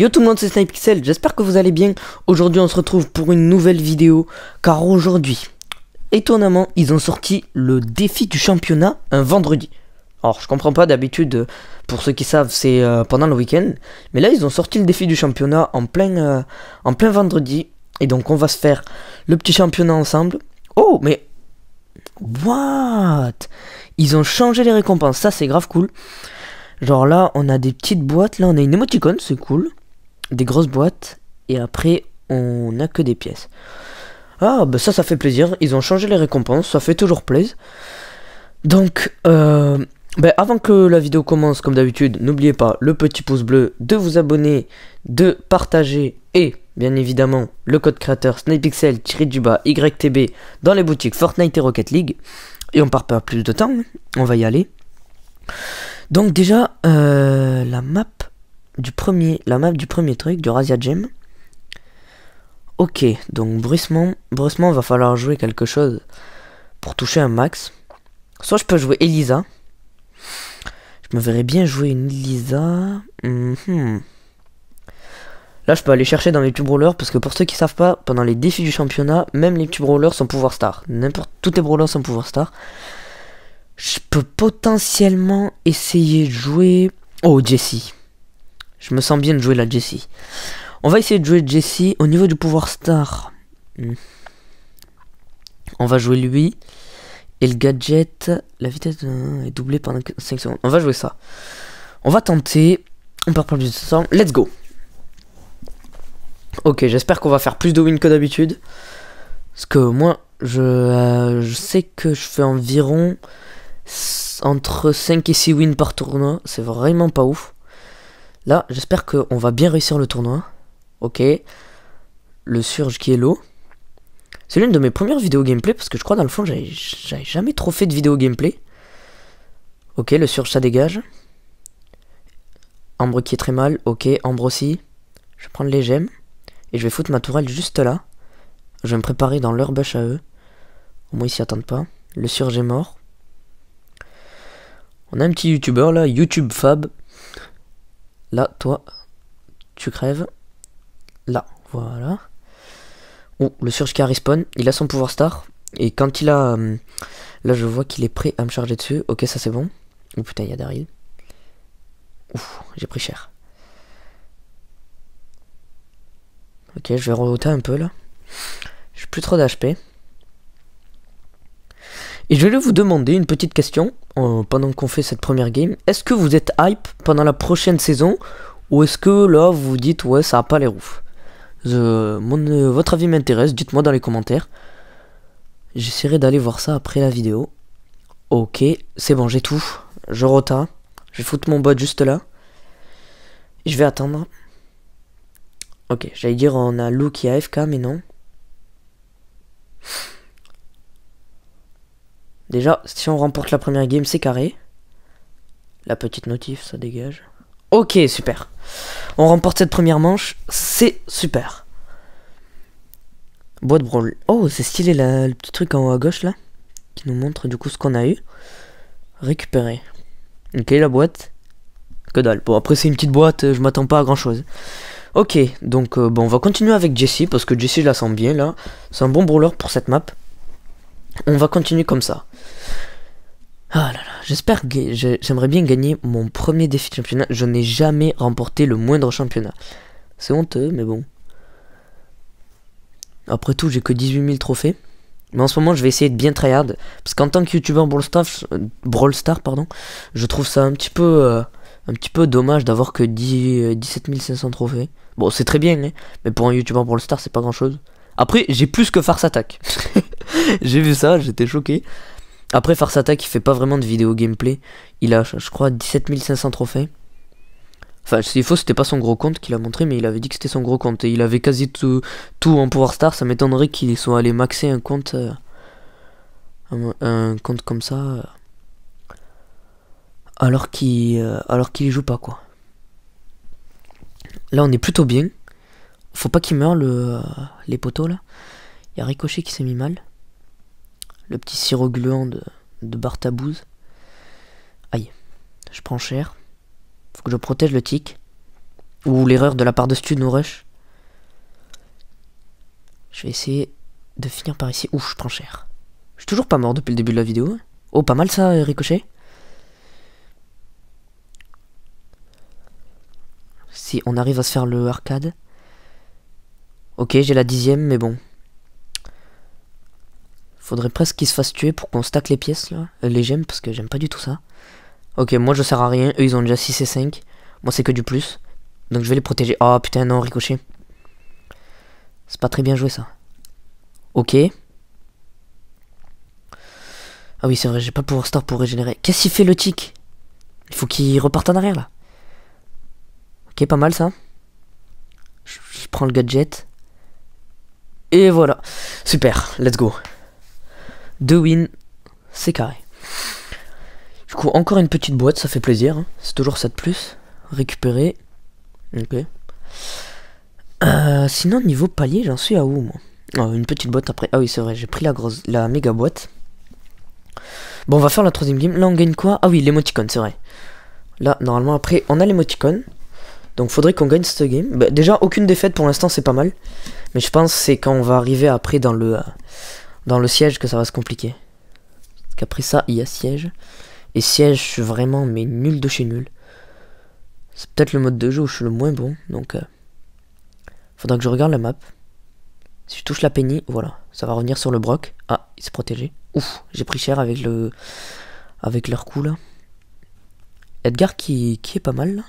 Yo tout le monde, c'est Snipexcel, j'espère que vous allez bien. Aujourd'hui on se retrouve pour une nouvelle vidéo, car aujourd'hui, étonnamment, ils ont sorti le défi du championnat un vendredi. Alors je comprends pas, d'habitude, pour ceux qui savent, c'est pendant le week-end. Mais là ils ont sorti le défi du championnat en plein vendredi. Et donc on va se faire le petit championnat ensemble. Oh mais... What? Ils ont changé les récompenses, ça c'est grave cool. Genre là, on a des petites boîtes. Là, on a une émoticône, c'est cool. Des grosses boîtes. Et après, on a que des pièces. Ah, bah ça fait plaisir. Ils ont changé les récompenses. Ça fait toujours plaisir. Donc, avant que la vidéo commence, comme d'habitude, n'oubliez pas le petit pouce bleu, de vous abonner, de partager et, bien évidemment, le code créateur Snipexcel-YTB dans les boutiques Fortnite et Rocket League. Et on part pas plus de temps. On va y aller. Donc déjà, la map du premier truc, du Razia Gem. Ok, donc bruissement, va falloir jouer quelque chose pour toucher un max. Soit je peux jouer Elisa. Je me verrais bien jouer une Elisa. Là, je peux aller chercher dans les petits brawlers, parce que pour ceux qui savent pas, pendant les défis du championnat, même les petits brawlers sont pouvoir star. Tous les brawlers sont pouvoir star. Je peux potentiellement essayer de jouer... Oh, Jessie. Je me sens bien de jouer la Jessie. On va essayer de jouer Jessie au niveau du pouvoir star. On va jouer lui. Et le gadget... La vitesse est doublée pendant 5 secondes. On va jouer ça. On va tenter. On perd pas plus de temps. Let's go. Ok, j'espère qu'on va faire plus de wins que d'habitude. Parce que moi, je sais que je fais environ... entre 5 et 6 wins par tournoi. C'est vraiment pas ouf. Là, j'espère qu'on va bien réussir le tournoi. Ok. Le surge qui est low. C'est l'une de mes premières vidéos gameplay. Parce que je crois dans le fond, j'avais jamais trop fait de vidéo gameplay. Ok, le surge ça dégage. Ambre qui est très mal. Ok, Ambre aussi. Je vais prendre les gemmes. Et je vais foutre ma tourelle juste là. Je vais me préparer dans leur bush à eux. Au moins ils s'y attendent pas. Le surge est mort. On a un petit youtubeur là, YouTube Fab. Là, toi, tu crèves. Là, voilà. Oh, le surge qui a respawn, il a son pouvoir star. Et quand il a... là, je vois qu'il est prêt à me charger dessus. Ok, ça c'est bon. Oh putain, il y a Daryl. Ouf, j'ai pris cher. Ok, je vais rerouter un peu là. J'ai plus trop d'HP. Et je vais vous demander une petite question pendant qu'on fait cette première game. Est-ce que vous êtes hype pendant la prochaine saison? Ou est-ce que là vous vous dites ouais ça a pas l'air ouf? Votre avis m'intéresse, dites-moi dans les commentaires. J'essaierai d'aller voir ça après la vidéo. Ok, c'est bon, j'ai tout. Je rota. Je vais foutre mon bot juste là. Et je vais attendre. Ok, j'allais dire on a Lou qui est AFK mais non. Déjà, si on remporte la première game, c'est carré. La petite notif, ça dégage. Ok, super. On remporte cette première manche, c'est super. Boîte brawl. Oh, c'est stylé le petit truc en haut à gauche là. Qui nous montre du coup ce qu'on a eu. Récupérer. Ok, la boîte. Que dalle. Bon, après c'est une petite boîte, je m'attends pas à grand chose. Ok, donc bon, on va continuer avec Jessie, parce que Jessie je la sens bien là. C'est un bon brawler pour cette map. On va continuer comme ça. Ah là là, j'espère que j'aimerais bien gagner mon premier défi de championnat. Je n'ai jamais remporté le moindre championnat. C'est honteux, mais bon. Après tout, j'ai que 18 000 trophées. Mais en ce moment, je vais essayer de bien tryhard. Parce qu'en tant que youtubeur Brawl Star, je trouve ça un petit peu dommage d'avoir que 17 500 trophées. Bon, c'est très bien, hein, mais pour un youtubeur Brawl Star, c'est pas grand chose. Après, j'ai plus que Farce Attack. J'ai vu ça, j'étais choqué. Après, Farce Attack, il fait pas vraiment de vidéo gameplay. Il a, je crois, 17 500 trophées. Enfin, s'il faut, c'était pas son gros compte qu'il a montré, mais il avait dit que c'était son gros compte. Et il avait quasi tout en Power Star. Ça m'étonnerait qu'ils soient allés maxer un compte comme ça. Alors qu'il y joue pas, quoi. Là, on est plutôt bien. Faut pas qu'il meure, les poteaux, là. Il y a Ricochet qui s'est mis mal. Le petit sirop gluant de Bartabouz. Aïe. Je prends cher. Faut que je protège le tic. Ou l'erreur de la part de Stu nous rush. Je vais essayer de finir par ici. Ouf, je prends cher. Je suis toujours pas mort depuis le début de la vidéo. Oh, pas mal ça, Ricochet. Si on arrive à se faire le arcade. Ok, j'ai la 10e, mais bon. Faudrait presque qu'il se fasse tuer pour qu'on stack les pièces là. Les gemmes, parce que j'aime pas du tout ça. Ok, moi je sers à rien. Eux ils ont déjà 6 et 5. Moi c'est que du plus. Donc je vais les protéger. Oh putain, non, Ricochet. C'est pas très bien joué ça. Ok. Ah oui, c'est vrai, j'ai pas pouvoir star pour régénérer. Qu'est-ce qu'il fait le tic? Il faut qu'il reparte en arrière là. Ok, pas mal ça. Je prends le gadget. Et voilà. Super, let's go. 2 wins, c'est carré. Du coup, encore une petite boîte, ça fait plaisir. Hein. C'est toujours ça de plus. Récupérer. Ok. Sinon, niveau palier, j'en suis à où moi? Oh, une petite boîte après. Ah oui, c'est vrai, j'ai pris la méga boîte. Bon, on va faire la 3ème game. Là, on gagne quoi? Ah oui, l'émoticône, c'est vrai. Là, normalement, après, on a l'émoticône. Donc, faudrait qu'on gagne cette game. Bah, déjà, aucune défaite pour l'instant, c'est pas mal. Mais je pense que c'est quand on va arriver après dans le siège que ça va se compliquer. Parce qu'après ça, il y a siège. Et siège, je suis vraiment, mais nul de chez nul. C'est peut-être le mode de jeu où je suis le moins bon. Donc, faudra que je regarde la map. Si je touche la penny, voilà. Ça va revenir sur le broc. Ah, il s'est protégé. Ouf, j'ai pris cher avec leur coup là. Edgar qui est pas mal là.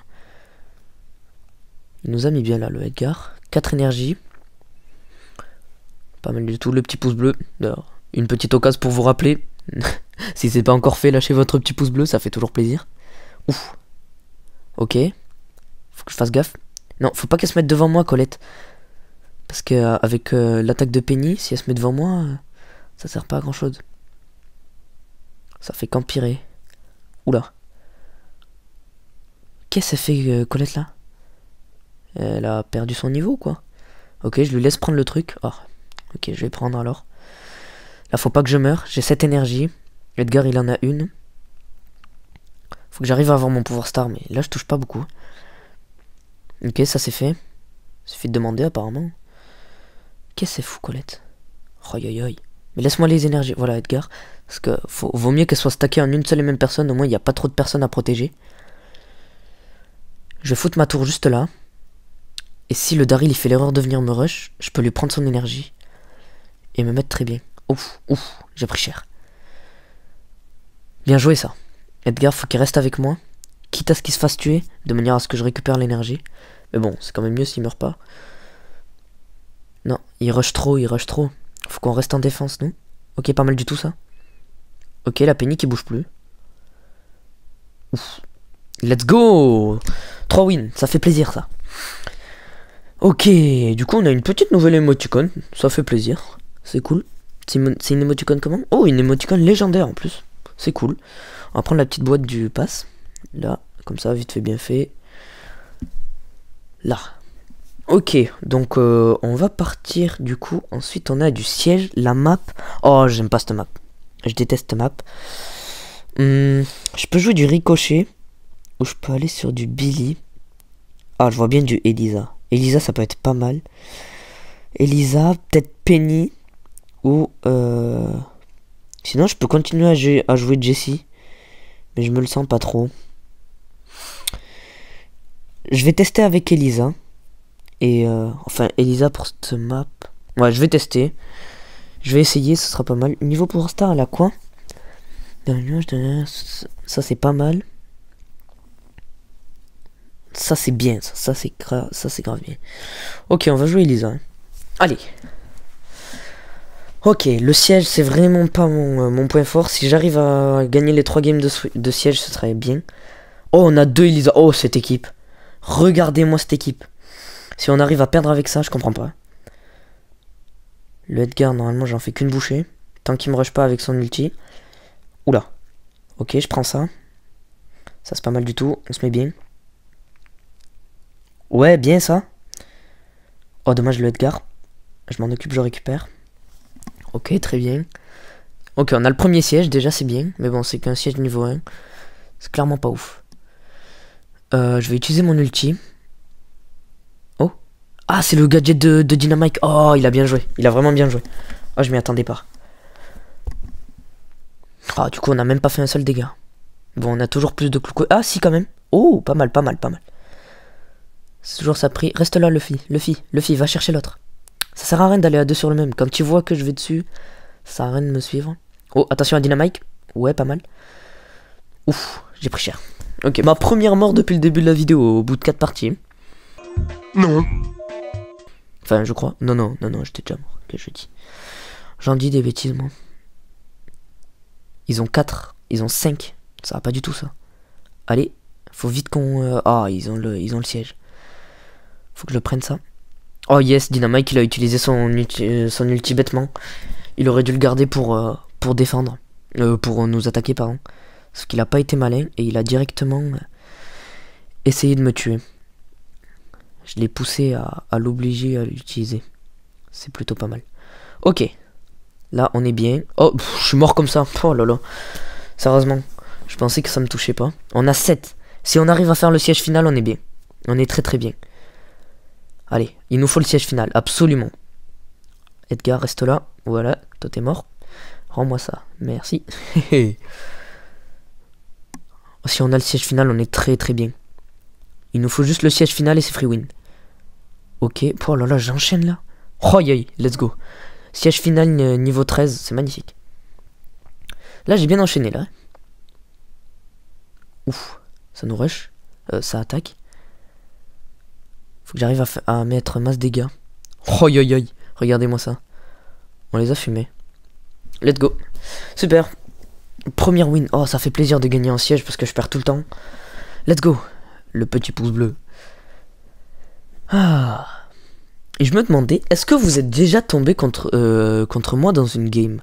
Il nous a mis bien là le Edgar. 4 énergies. Pas mal du tout. Le petit pouce bleu. D'ailleurs, une petite occasion pour vous rappeler. Si c'est pas encore fait, lâchez votre petit pouce bleu, ça fait toujours plaisir. Ouf. Ok. Faut que je fasse gaffe. Non, faut pas qu'elle se mette devant moi, Colette. Parce que avec l'attaque de Penny, si elle se met devant moi, ça sert pas à grand chose. Ça fait qu'empirer. Oula. Qu'est-ce qu'elle fait, Colette là? Elle a perdu son niveau, quoi. Ok, je lui laisse prendre le truc. Oh. Ok, je vais prendre alors. Là, faut pas que je meure. J'ai 7 énergies. Edgar, il en a une. Faut que j'arrive à avoir mon pouvoir star, mais là, je touche pas beaucoup. Ok, ça c'est fait. Il suffit de demander, apparemment. Qu'est-ce que c'est fou, Colette? Aïe aïe aïe. Mais laisse-moi les énergies. Voilà, Edgar. Parce que vaut mieux qu'elle soit stackée en une seule et même personne. Au moins, il n'y a pas trop de personnes à protéger. Je vais foutre ma tour juste là. Et si le Daryl il fait l'erreur de venir me rush, je peux lui prendre son énergie. Et me mettre très bien. Ouf, ouf, j'ai pris cher. Bien joué ça. Edgar, faut qu'il reste avec moi. Quitte à ce qu'il se fasse tuer, de manière à ce que je récupère l'énergie. Mais bon, c'est quand même mieux s'il meurt pas. Non, il rush trop, il rush trop. Faut qu'on reste en défense, nous. Ok, pas mal du tout ça. Ok, la Penny qui bouge plus. Ouf. Let's go! 3 wins, ça fait plaisir ça. Ok, du coup on a une petite nouvelle émoticône, ça fait plaisir, c'est cool. C'est une émoticône comment? Oh, une émoticône légendaire en plus, c'est cool. On va prendre la petite boîte du pass, là, comme ça, vite fait bien fait. Là. Ok, donc on va partir du coup, ensuite on a du siège, la map. Oh, j'aime pas cette map, je déteste cette map. Je peux jouer du Ricochet, ou je peux aller sur du Billy. Ah, je vois bien du Elisa. Elisa, ça peut être pas mal. Elisa, peut-être Penny. Ou... Sinon, je peux continuer à jouer Jessie. Mais je me le sens pas trop. Je vais tester avec Elisa. Et... Enfin, Elisa pour cette map. Ouais, je vais tester. Je vais essayer, ce sera pas mal. Niveau pour star, elle a quoi? Ça, c'est pas mal. Ça c'est bien, ça c'est grave bien. Ok, on va jouer Elisa. Hein. Allez. Ok, le siège c'est vraiment pas mon point fort. Si j'arrive à gagner les 3 games de siège, ce serait bien. Oh, on a 2 Elisa. Oh, cette équipe. Regardez-moi cette équipe. Si on arrive à perdre avec ça, je comprends pas. Le Edgar, normalement j'en fais qu'une bouchée. Tant qu'il me rush pas avec son ulti. Oula. Ok, je prends ça. Ça c'est pas mal du tout, on se met bien. Ouais, bien ça. Oh, dommage le Edgar. Je m'en occupe, je récupère. Ok, très bien. Ok, on a le premier siège, déjà c'est bien. Mais bon, c'est qu'un siège niveau 1. C'est clairement pas ouf. Je vais utiliser mon ulti. Ah, c'est le gadget de Dynamite. Oh, il a bien joué. Il a vraiment bien joué. Oh, je m'y attendais pas. Ah, du coup, on n'a même pas fait un seul dégât. Bon, on a toujours plus de clous. Ah, si, quand même. Oh, pas mal, pas mal, pas mal. C'est toujours ça pris. Reste là, Luffy. Luffy, va chercher l'autre. Ça sert à rien d'aller à deux sur le même. Quand tu vois que je vais dessus, ça sert à rien de me suivre. Oh, attention à Dynamite. Ouais, pas mal. Ouf, j'ai pris cher. Ok, ma première mort depuis le début de la vidéo, au bout de 4 parties. Non. Enfin, je crois. Non, j'étais déjà mort. Que je dis. J'en dis des bêtises, moi. Ils ont 4, ils ont 5. Ça va pas du tout, ça. Allez, faut vite qu'on... Ah, ils ont le siège. Faut que je prenne ça. Oh yes, Dynamite, il a utilisé son ulti bêtement. Il aurait dû le garder pour défendre. Pour nous attaquer, pardon. Sauf qu'il a pas été malin et il a directement essayé de me tuer. Je l'ai poussé à l'obliger à l'utiliser. C'est plutôt pas mal. Ok. Là, on est bien. Oh, je suis mort comme ça. Oh là là. Sérieusement. Je pensais que ça me touchait pas. On a 7. Si on arrive à faire le siège final, on est bien. On est très très bien. Allez, il nous faut le siège final. Absolument. Edgar, reste là. Voilà, toi t'es mort. Rends-moi ça. Merci. Si on a le siège final, on est très très bien. Il nous faut juste le siège final et c'est free win. Ok. Oh là là, j'enchaîne là. Oh yay, let's go. Siège final niveau 13, c'est magnifique. Là, j'ai bien enchaîné là. Ouf, ça nous rush. Ça attaque. Faut que j'arrive à mettre masse dégâts. Oh yay yay, regardez-moi ça. On les a fumés. Let's go. Super. Première win. Oh, ça fait plaisir de gagner en siège parce que je perds tout le temps. Let's go. Le petit pouce bleu. Ah. Et je me demandais, est-ce que vous êtes déjà tombé contre moi dans une game?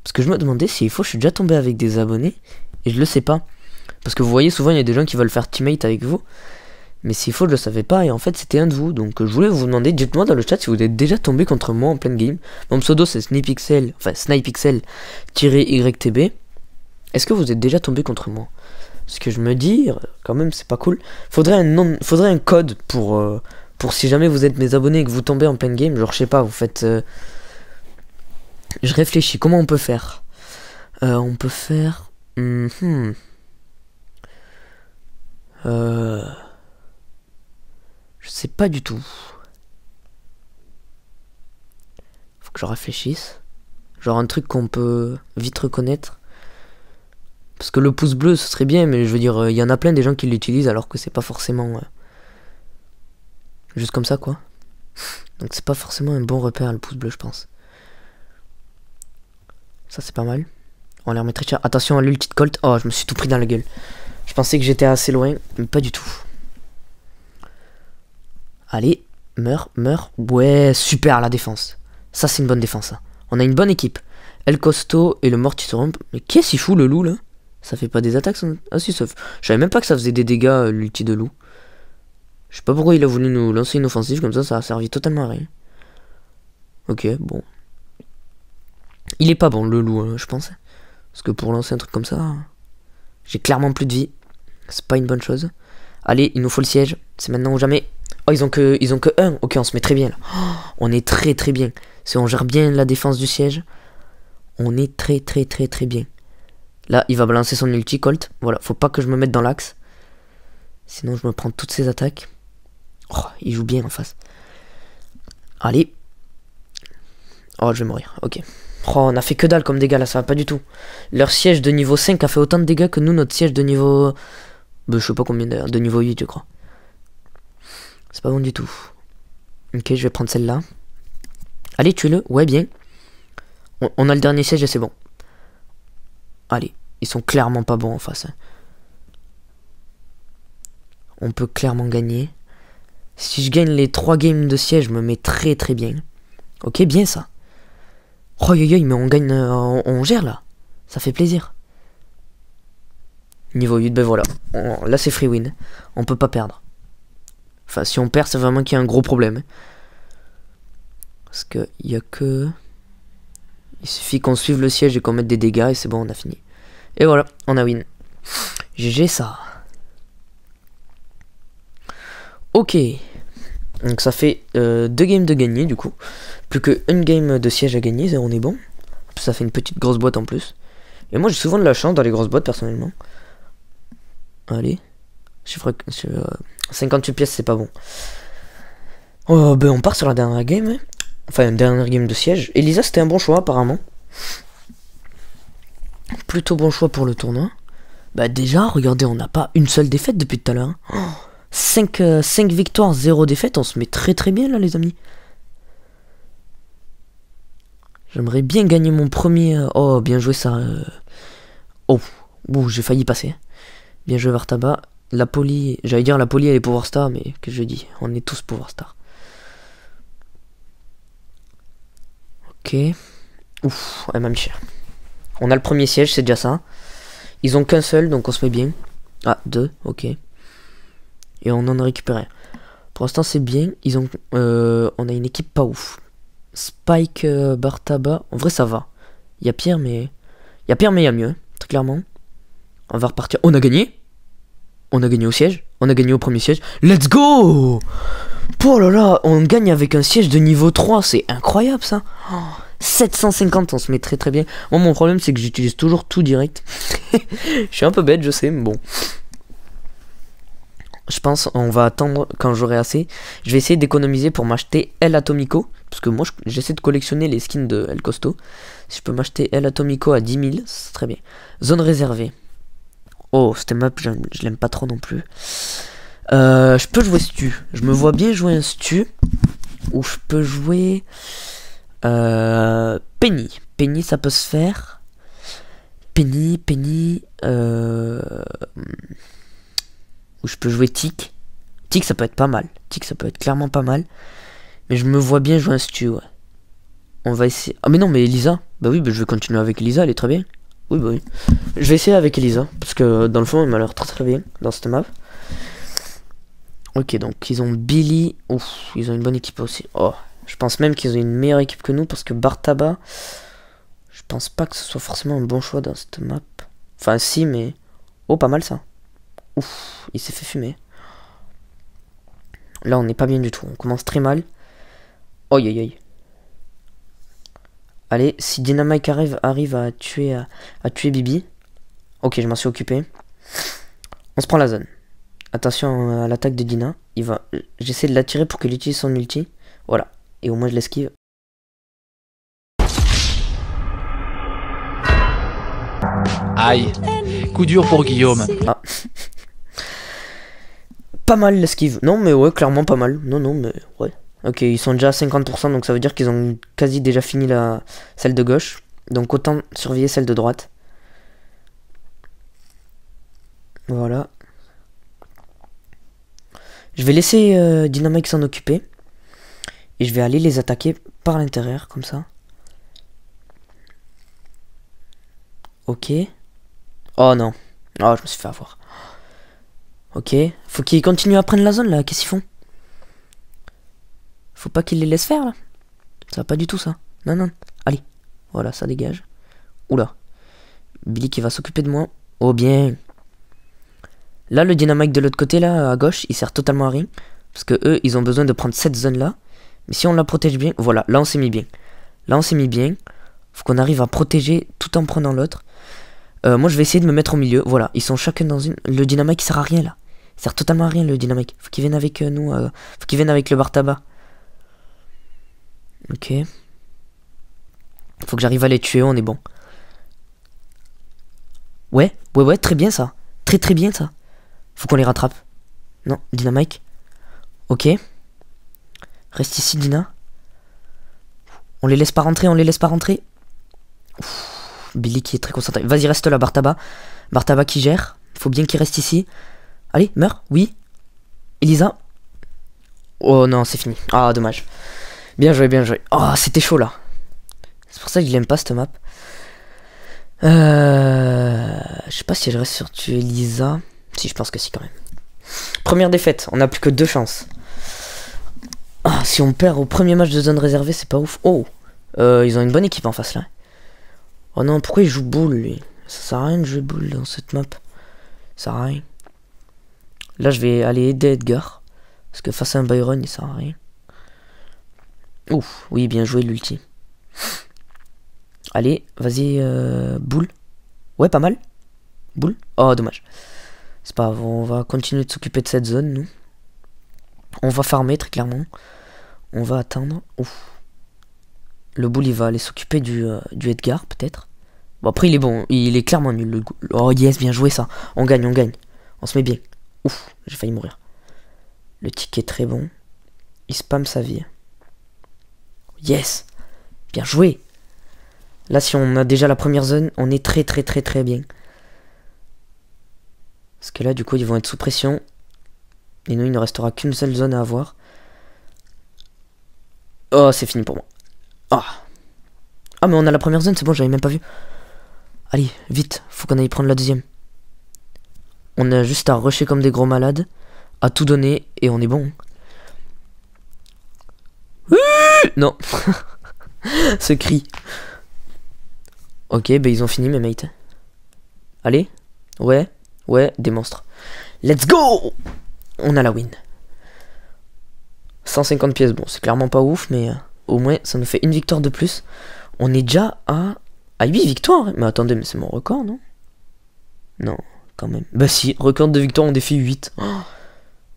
Parce que je me demandais s'il faut, je suis déjà tombé avec des abonnés et je le sais pas. Parce que vous voyez, souvent il y a des gens qui veulent faire teammate avec vous. Mais s'il faut, je le savais pas et en fait c'était un de vous. Donc je voulais vous demander, dites-moi dans le chat si vous êtes déjà tombé contre moi en pleine game. Mon pseudo c'est Snipixel, enfin Snipixel-YTB. Est-ce que vous êtes déjà tombé contre moi? Parce que je me dis, quand même c'est pas cool. Faudrait un code pour si jamais vous êtes mes abonnés et que vous tombez en pleine game. Genre je sais pas, vous faites... Je réfléchis, comment on peut faire? On peut faire... Je sais pas du tout. Faut que je réfléchisse. Genre un truc qu'on peut vite reconnaître. Parce que le pouce bleu ce serait bien, mais je veux dire, il y en a plein des gens qui l'utilisent alors que c'est pas forcément... juste comme ça quoi. Donc c'est pas forcément un bon repère le pouce bleu je pense. Ça c'est pas mal. On les remet très cher. Attention à l'ulti de Colt. Oh je me suis tout pris dans la gueule. Je pensais que j'étais assez loin, mais pas du tout. Allez, meurs. Ouais, super la défense. Ça c'est une bonne défense ça. On a une bonne équipe. El Costo et le Mortiserum. Mais qu'est-ce qu'il fout le loup là? Ça fait pas des attaques ça? Ah si ça fait... Je savais même pas que ça faisait des dégâts l'ulti de loup. Je sais pas pourquoi il a voulu nous lancer une offensive comme ça a servi totalement à rien. Ok, bon. Il est pas bon le loup, hein, je pense. Parce que pour lancer un truc comme ça, j'ai clairement plus de vie. C'est pas une bonne chose. Allez, il nous faut le siège. C'est maintenant ou jamais. Oh, ils ont que 1. Ok, on se met très bien là. Oh, on est très très bien. Si on gère bien la défense du siège, on est très bien. Là, il va balancer son ulti, Colt. Voilà, faut pas que je me mette dans l'axe. Sinon, je me prends toutes ses attaques. Oh, il joue bien en face. Allez. Oh, je vais mourir. Ok. Oh, on a fait que dalle comme dégâts là, ça va pas du tout. Leur siège de niveau 5 a fait autant de dégâts que nous, notre siège de niveau... je sais pas combien d'ailleurs, de niveau 8 je crois. C'est pas bon du tout. Ok, je vais prendre celle-là. Allez, tue-le. Ouais, bien. On a le dernier siège et c'est bon. Allez, ils sont clairement pas bons en face. On peut clairement gagner. Si je gagne les 3 games de siège, je me mets très bien. Ok, bien ça. Oh yo mais on gagne, on gère là. Ça fait plaisir. Niveau 8, ben voilà. Là c'est free win. On peut pas perdre. Enfin, si on perd, c'est vraiment qu'il y a un gros problème. Parce que il y a que... Il suffit qu'on suive le siège et qu'on mette des dégâts et c'est bon, on a fini. Et voilà, on a win. GG ça. Ok. Donc ça fait 2 games de gagner du coup. Plus qu'une game de siège à gagner, et on est bon. Ça fait une petite grosse boîte en plus. Et moi j'ai souvent de la chance dans les grosses boîtes personnellement. Allez. 58 pièces c'est pas bon. Oh, ben on part sur la dernière game. Hein. Enfin une dernière game de siège. Elisa c'était un bon choix apparemment. Plutôt bon choix pour le tournoi. Bah déjà regardez on n'a pas une seule défaite depuis tout à l'heure. Hein. Oh, 5 victoires, 0 défaite. On se met très très bien là les amis. J'aimerais bien gagner mon premier... Oh, bien joué ça. Oh, j'ai failli passer. Bien joué Vartaba. La Poli... J'allais dire la Poli elle est pouvoir star, mais que je dis, on est tous pouvoir star. Ok. Ouf, elle m'a mis cher. On a le premier siège, c'est déjà ça. Ils ont qu'un seul, donc on se met bien. Ah, 2, ok. Et on en a récupéré. Pour l'instant c'est bien. Ils ont... on a une équipe pas ouf. Spike, Bartaba, en vrai ça va. Il y a pire mais... Il y a pire mais il y a mieux, hein, très clairement. On va repartir. On a gagné. On a gagné au siège. On a gagné au premier siège. Let's go. Oh là là, on gagne avec un siège de niveau 3. C'est incroyable ça. Oh, 750, on se met très très bien. Moi mon problème c'est que j'utilise toujours tout direct. Je suis un peu bête je sais mais bon. Je pense on va attendre quand j'aurai assez. Je vais essayer d'économiser pour m'acheter El Atomico. Parce que moi j'essaie de collectionner les skins de El Costo. Si je peux m'acheter El Atomico à 10 000, c'est très bien. Zone réservée. Oh, cette map je l'aime pas trop non plus. Je peux jouer Stu. Je me vois bien jouer un Stu. Ou je peux jouer... Penny. Penny ça peut se faire. Penny... Ou je peux jouer Tic. Tic ça peut être pas mal. Tic ça peut être clairement pas mal. Mais je me vois bien jouer un Stu, ouais. On va essayer... Ah mais non mais Elisa. Bah oui, bah, je vais continuer avec Elisa, elle est très bien. Oui bah oui. Je vais essayer avec Elisa. Parce que dans le fond elle m'a l'air très très bien dans cette map. Ok donc ils ont Billy. Ouf, ils ont une bonne équipe aussi. Oh, je pense même qu'ils ont une meilleure équipe que nous. Parce que Bartaba, je pense pas que ce soit forcément un bon choix dans cette map. Enfin si mais... Oh pas mal ça. Ouf, il s'est fait fumer. Là on n'est pas bien du tout, on commence très mal. Oi oi oi. Allez, si Dynamite arrive à tuer Bibi. Ok, je m'en suis occupé. On se prend la zone. Attention à l'attaque de Dina. J'essaie de l'attirer pour qu'il utilise son ulti. Voilà. Et au moins je l'esquive. Aïe. Coup dur pour Guillaume. Ah. Pas mal l'esquive. Non mais ouais, clairement pas mal. Non mais ouais. Ok, ils sont déjà à 50%, donc ça veut dire qu'ils ont quasi déjà fini celle de gauche. Donc autant surveiller celle de droite. Voilà. Je vais laisser Dynamite s'en occuper. Et je vais aller les attaquer par l'intérieur, comme ça. Ok. Oh non. Oh, je me suis fait avoir. Ok. Faut qu'ils continuent à prendre la zone, là. Qu'est-ce qu'ils font? Faut pas qu'ils les laissent faire, là. Ça va pas du tout, ça. Non, non. Allez. Voilà, ça dégage. Oula. Billy qui va s'occuper de moi. Oh, bien. Là, le dynamite de l'autre côté, là, à gauche, il sert totalement à rien. Parce que eux, ils ont besoin de prendre cette zone-là. Mais si on la protège bien... Voilà, là, on s'est mis bien. Là, on s'est mis bien. Faut qu'on arrive à protéger tout en prenant l'autre. Moi, je vais essayer de me mettre au milieu. Voilà, ils sont chacun dans une... Le dynamite, il sert à rien, là. Il sert totalement à rien, le dynamite. Faut qu'il vienne avec nous. Faut qu'il vienne avec le Bartaba. Ok. Faut que j'arrive à les tuer, on est bon. Ouais, très bien, ça. Très bien, ça. Faut qu'on les rattrape. Non, dynamite. Ok. Reste ici, Dina. On les laisse pas rentrer, Ouf, Billy qui est très concentré. Vas-y, reste là, Bartaba. Bartaba qui gère. Faut bien qu'il reste ici. Allez, meurs. Oui. Elisa. Oh non, c'est fini. Ah, dommage. Bien joué, bien joué. Oh, c'était chaud, là. C'est pour ça que je l'aime pas, cette map. Je sais pas si je reste sur tuer Elisa. Si, je pense que si, quand même. Première défaite. On a plus que 2 chances. Ah, si on perd au premier match de zone réservée, c'est pas ouf. Oh, ils ont une bonne équipe en face là. Oh non, pourquoi il joue boule lui? Ça sert à rien de jouer boule dans cette map. Ça sert à rien. Là, je vais aller aider Edgar. Parce que face à un Byron, il sert à rien. Ouf, oui, bien joué l'ulti. Allez, vas-y, boule. Ouais, pas mal. Boule. Oh, dommage. C'est pas grave, on va continuer de s'occuper de cette zone, nous. On va farmer, très clairement. On va attendre. Ouf. Le boule, il va aller s'occuper du Edgar, peut-être. Bon, après, il est bon. Il est clairement nul. Oh, yes, bien joué, ça. On gagne, on gagne. On se met bien. Ouf, j'ai failli mourir. Le ticket est très bon. Il spam sa vie. Yes. Bien joué. Là, si on a déjà la première zone, on est très bien. Parce que là, du coup, ils vont être sous pression. Et nous, il ne restera qu'une seule zone à avoir. Oh, c'est fini pour moi. Ah. Ah, mais on a la première zone, c'est bon, j'avais même pas vu. Allez, vite, faut qu'on aille prendre la deuxième. On a juste à rusher comme des gros malades, à tout donner, et on est bon. Non. Ce cri. Ok, bah ils ont fini mes mates. Allez. Ouais, des monstres. Let's go. On a la win. 150 pièces, bon c'est clairement pas ouf, mais au moins ça nous fait une victoire de plus. On est déjà à 8 victoires. Mais attendez, mais c'est mon record, non? Non, quand même. Bah si, record de victoire, on défie 8. Oh,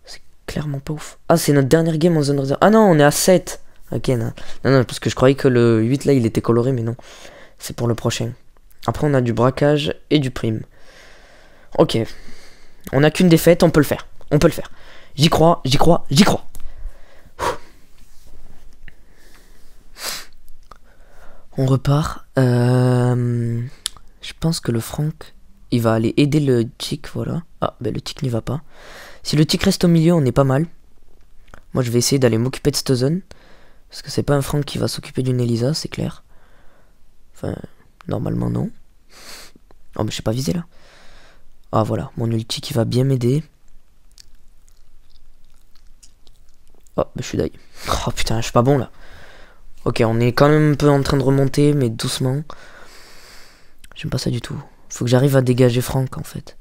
c'est clairement pas ouf. Ah, c'est notre dernière game en zone réserve. Ah non, on est à 7. Ok, non, parce que je croyais que le 8 là, il était coloré, mais non. C'est pour le prochain. Après, on a du braquage et du prime. Ok. On a qu'une défaite, on peut le faire. On peut le faire. J'y crois. On repart. Je pense que le Franck, il va aller aider le Tick, voilà. Ah, ben le Tick n'y va pas. Si le Tick reste au milieu, on est pas mal. Moi, je vais essayer d'aller m'occuper de cette zone. Parce que c'est pas un Franck qui va s'occuper d'une Elisa, c'est clair. Enfin, normalement non. Oh, mais je sais pas viser là. Ah, voilà, mon ulti qui va bien m'aider. Oh, bah je suis die. Oh putain, je suis pas bon là. Ok, on est quand même un peu en train de remonter, mais doucement. J'aime pas ça du tout. Faut que j'arrive à dégager Franck en fait.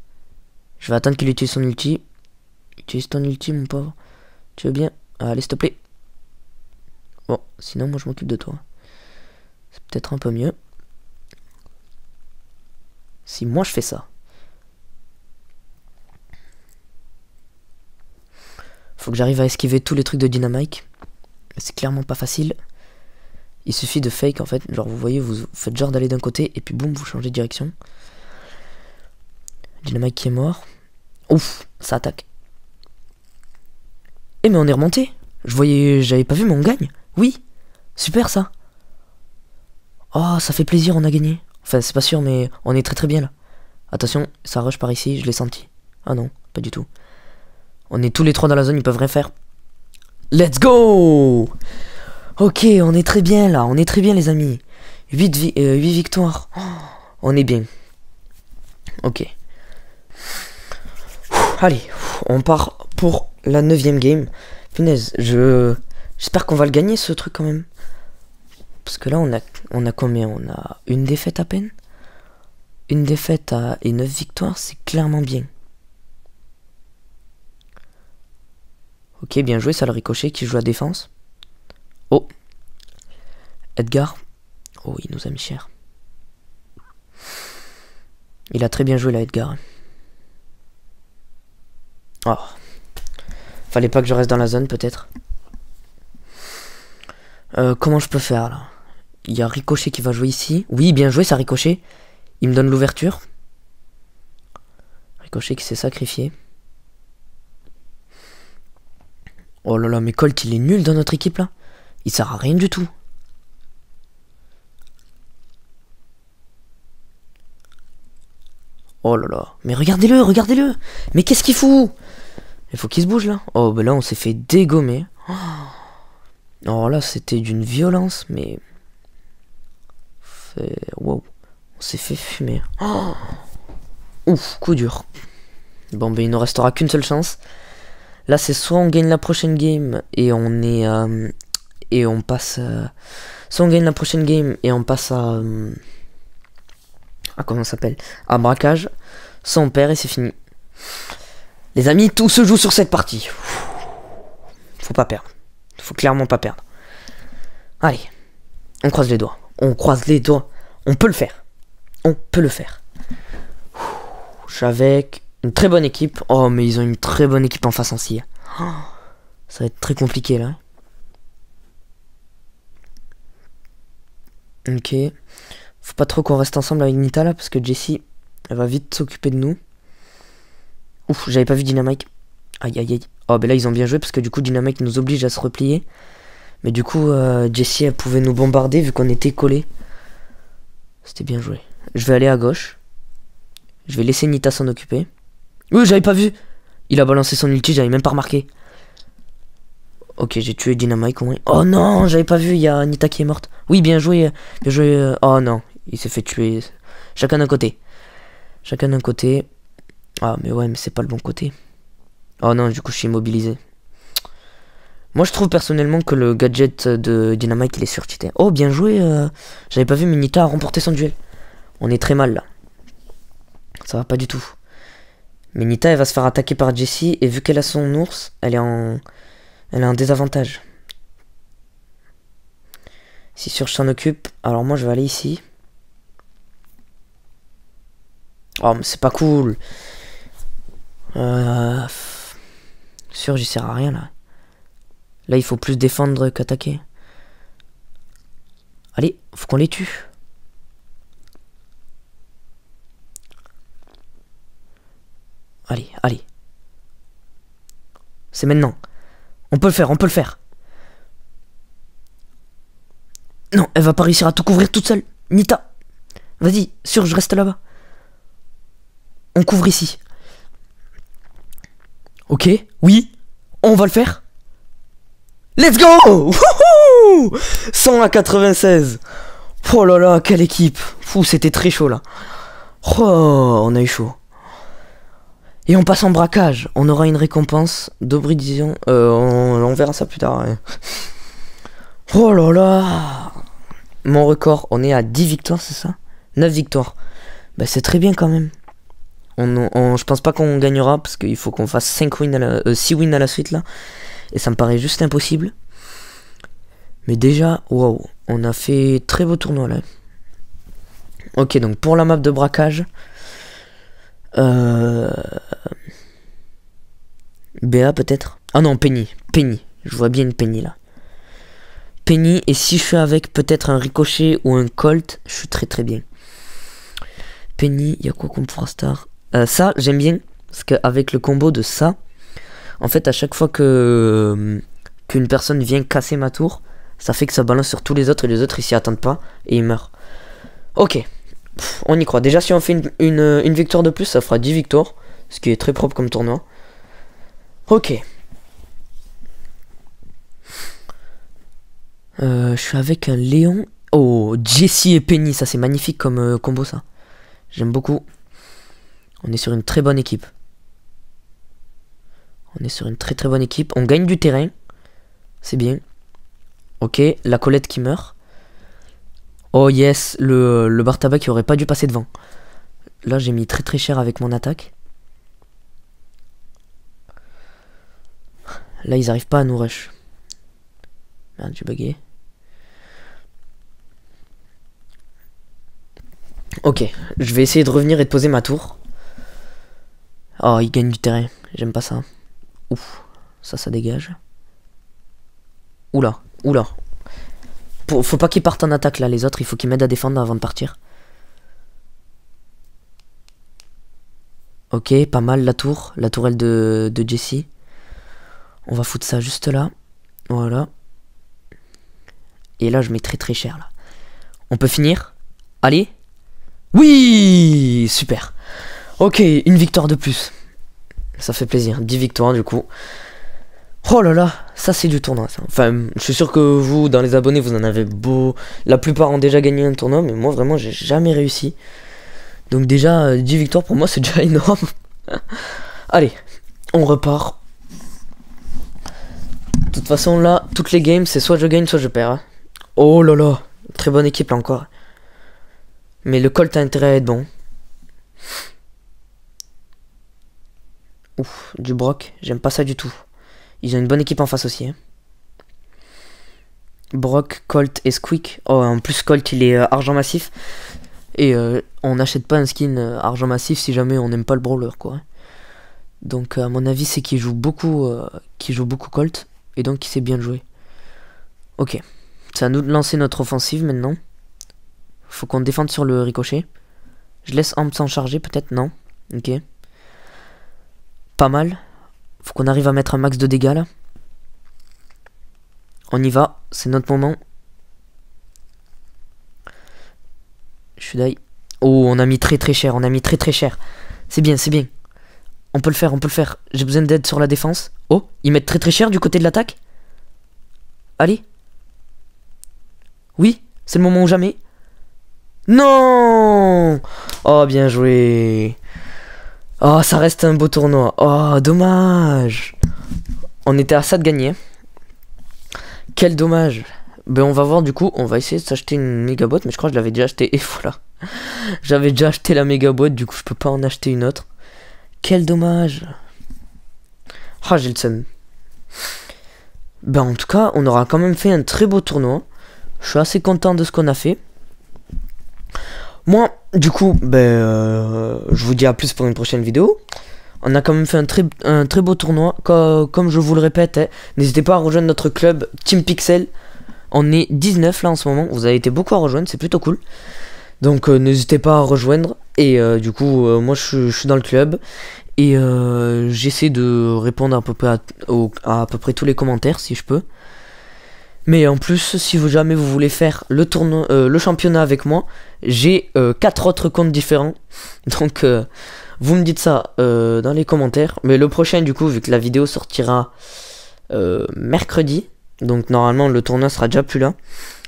Je vais attendre qu'il utilise son ulti. Utilise ton ulti, mon pauvre. Tu veux bien? Allez, s'il te plaît. Bon, sinon, moi je m'occupe de toi. C'est peut-être un peu mieux. Si moi je fais ça. Faut que j'arrive à esquiver tous les trucs de Dynamite. C'est clairement pas facile. Il suffit de fake en fait. Genre vous voyez, vous faites genre d'aller d'un côté et puis boum, vous changez de direction. Dynamite qui est mort. Ouf, ça attaque. Eh mais on est remonté. J'avais pas vu mais on gagne. Oui, super ça. Oh, ça fait plaisir, on a gagné. Enfin, c'est pas sûr mais on est très bien là. Attention, ça rush par ici, je l'ai senti. Ah non, pas du tout. On est tous les trois dans la zone, ils peuvent rien faire. Let's go! Ok, on est très bien là, on est très bien les amis. 8 victoires. Oh, on est bien. Ok. Allez, on part pour la 9ème game. Punaise, j'espère qu'on va le gagner ce truc quand même. Parce que là, on a combien? On a une défaite à peine. Une défaite et 9 victoires, c'est clairement bien. Ok, bien joué, ça le ricochet qui joue à défense. Oh. Edgar. Oh, il nous a mis cher. Il a très bien joué là, Edgar. Oh. Fallait pas que je reste dans la zone, peut-être. Comment je peux faire, là? Il y a Ricochet qui va jouer ici. Oui, bien joué, ça, Ricochet. Il me donne l'ouverture. Ricochet qui s'est sacrifié. Oh là là, mais Colt, il est nul dans notre équipe, là. Il sert à rien du tout. Oh là là. Mais regardez-le. Mais qu'est-ce qu'il fout? Il faut qu'il se bouge, là. Oh, bah là, on s'est fait dégommer. Oh là, c'était d'une violence, mais... Wow. On s'est fait fumer. Oh. Ouf, coup dur. Bon, ben il ne restera qu'une seule chance. Là, c'est soit on gagne la prochaine game et on est... et on passe... soit on gagne la prochaine game et on passe à... comment ça s'appelle? À braquage. Soit on perd et c'est fini. Les amis, tout se joue sur cette partie. Faut pas perdre. Faut clairement pas perdre. Allez. On croise les doigts. On croise les doigts. On peut le faire. On peut le faire. Je suis avec une très bonne équipe. Oh, mais ils ont une très bonne équipe en face aussi. Oh, ça va être très compliqué là. Ok. Faut pas trop qu'on reste ensemble avec Nita là, parce que Jessie, elle va vite s'occuper de nous. Ouf, j'avais pas vu Dynamite. Aïe aïe aïe. Oh, ben là ils ont bien joué parce que du coup Dynamite nous oblige à se replier. Mais du coup, Jessie, elle pouvait nous bombarder vu qu'on était collés. C'était bien joué. Je vais aller à gauche. Je vais laisser Nita s'en occuper. Oui, j'avais pas vu. Il a balancé son ulti, j'avais même pas remarqué. Ok, j'ai tué Dynamite au moins. Oh non, j'avais pas vu, il y a Nita qui est morte. Oui, bien joué. Bien joué. Oh non, il s'est fait tuer. Chacun d'un côté. Chacun d'un côté. Ah, mais ouais, mais c'est pas le bon côté. Oh non, du coup, je suis immobilisé. Moi, je trouve personnellement que le gadget de Dynamite, il est surcheaté. Oh, bien joué. J'avais pas vu, mais Nita a remporté son duel. On est très mal, là. Ça va pas du tout. Mais Nita, elle va se faire attaquer par Jessie. Et vu qu'elle a son ours, elle a un désavantage. Si sûr, je s'en occupe. Alors moi, je vais aller ici. Oh, mais c'est pas cool. Sûr, j'y sers à rien, là. Là, il faut plus défendre qu'attaquer. Allez, faut qu'on les tue. Allez, allez. C'est maintenant. On peut le faire, on peut le faire. Non, elle va pas réussir à tout couvrir toute seule. Nita. Vas-y, sûr, je reste là-bas. On couvre ici. Ok, oui. On va le faire. Let's go! Wouhou! 100 à 96. Oh là là, quelle équipe. Fou, c'était très chaud là. Oh, on a eu chaud. Et on passe en braquage. On aura une récompense d'obridison. On verra ça plus tard. Ouais. Oh là là. Mon record, on est à 10 victoires, c'est ça? 9 victoires. Bah c'est très bien quand même. Je pense pas qu'on gagnera parce qu'il faut qu'on fasse 5 wins à 6 wins à la suite là. Et ça me paraît juste impossible. Mais déjà, waouh, on a fait très beau tournoi là. Ok, donc pour la map de braquage. BA peut-être. Ah non, Penny. Penny. Je vois bien une Penny là. Penny, et si je fais avec peut-être un Ricochet ou un Colt, je suis très très bien. Penny, il y a quoi comme 3 stars? Ça, j'aime bien. Parce qu'avec le combo de ça, en fait, à chaque fois que qu'une personne vient casser ma tour, ça fait que ça balance sur tous les autres et les autres ils s'y attendent pas et ils meurent. Ok, on y croit. Déjà, si on fait une victoire de plus, ça fera 10 victoires, ce qui est très propre comme tournoi. Ok. Je suis avec un Léon. Oh, Jessie et Penny, ça c'est magnifique comme combo ça. J'aime beaucoup. On est sur une très bonne équipe. On est sur une très très bonne équipe. On gagne du terrain. C'est bien. Ok, la Colette qui meurt. Oh yes, le bar tabac qui aurait pas dû passer devant. Là j'ai mis très très cher avec mon attaque. Là ils arrivent pas à nous rush. Merde, j'ai bugué. Ok, je vais essayer de revenir et de poser ma tour. Oh, il gagne du terrain. J'aime pas ça. Ouf, ça dégage. Oula, oula. Faut pas qu'ils partent en attaque là, les autres, il faut qu'ils m'aident à défendre avant de partir. Ok, pas mal la tourelle de Jessie. On va foutre ça juste là. Voilà. Et là, je mets très très cher là. On peut finir? Allez. Oui, super. Ok, une victoire de plus. Ça fait plaisir, 10 victoires du coup. Oh là là, ça c'est du tournoi ça. Enfin, je suis sûr que vous, dans les abonnés, vous en avez beau. La plupart ont déjà gagné un tournoi, mais moi vraiment j'ai jamais réussi. Donc déjà, 10 victoires pour moi c'est déjà énorme. Allez, on repart. De toute façon là, toutes les games c'est soit je gagne, soit je perds. Hein. Oh là là, très bonne équipe là encore. Mais le Colt a intérêt à être bon. Ouf, du Brock, j'aime pas ça du tout. Ils ont une bonne équipe en face aussi. Hein. Brock, Colt et Squeak. Oh, en plus Colt il est argent massif. Et on n'achète pas un skin argent massif si jamais on n'aime pas le brawler quoi. Donc à mon avis c'est qu'il joue beaucoup Colt. Et donc il sait bien le jouer. Ok. C'est à nous de lancer notre offensive maintenant. Faut qu'on défende sur le ricochet. Je laisse Amp s'en charger peut-être, non? Ok. Pas mal. Faut qu'on arrive à mettre un max de dégâts là. On y va, c'est notre moment. Je suis d'ailleurs. Oh, on a mis très cher, on a mis très cher. C'est bien, c'est bien. On peut le faire, on peut le faire. J'ai besoin d'aide sur la défense. Oh, ils mettent très cher du côté de l'attaque. Allez. Oui, c'est le moment ou jamais. Non! Oh, bien joué. Oh, ça reste un beau tournoi. Oh, dommage. On était à ça de gagner. Quel dommage. Ben on va voir du coup, on va essayer de s'acheter une méga boîte, mais je crois que je l'avais déjà acheté et voilà. J'avais déjà acheté la méga boîte, du coup je peux pas en acheter une autre. Quel dommage. Ah, j'ai le seum. Ben en tout cas, on aura quand même fait un très beau tournoi. Je suis assez content de ce qu'on a fait. Moi, du coup, je vous dis à plus pour une prochaine vidéo. On a quand même fait un très beau tournoi. Comme je vous le répète, hein, n'hésitez pas à rejoindre notre club Team Pixel. On est 19 là en ce moment. Vous avez été beaucoup à rejoindre, c'est plutôt cool. Donc n'hésitez pas à rejoindre. Et du coup, moi je suis dans le club. Et j'essaie de répondre à peu près tous les commentaires si je peux. Mais en plus, si jamais vous voulez faire le championnat avec moi, j'ai 4 autres comptes différents. Donc vous me dites ça dans les commentaires. Mais le prochain du coup, vu que la vidéo sortira mercredi, donc normalement le tournoi sera déjà plus là.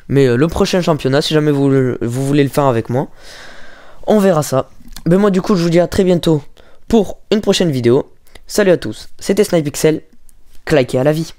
Mais le prochain championnat, si jamais vous voulez le faire avec moi, on verra ça. Mais moi du coup, je vous dis à très bientôt pour une prochaine vidéo. Salut à tous, c'était Snipixel, claquez à la vie.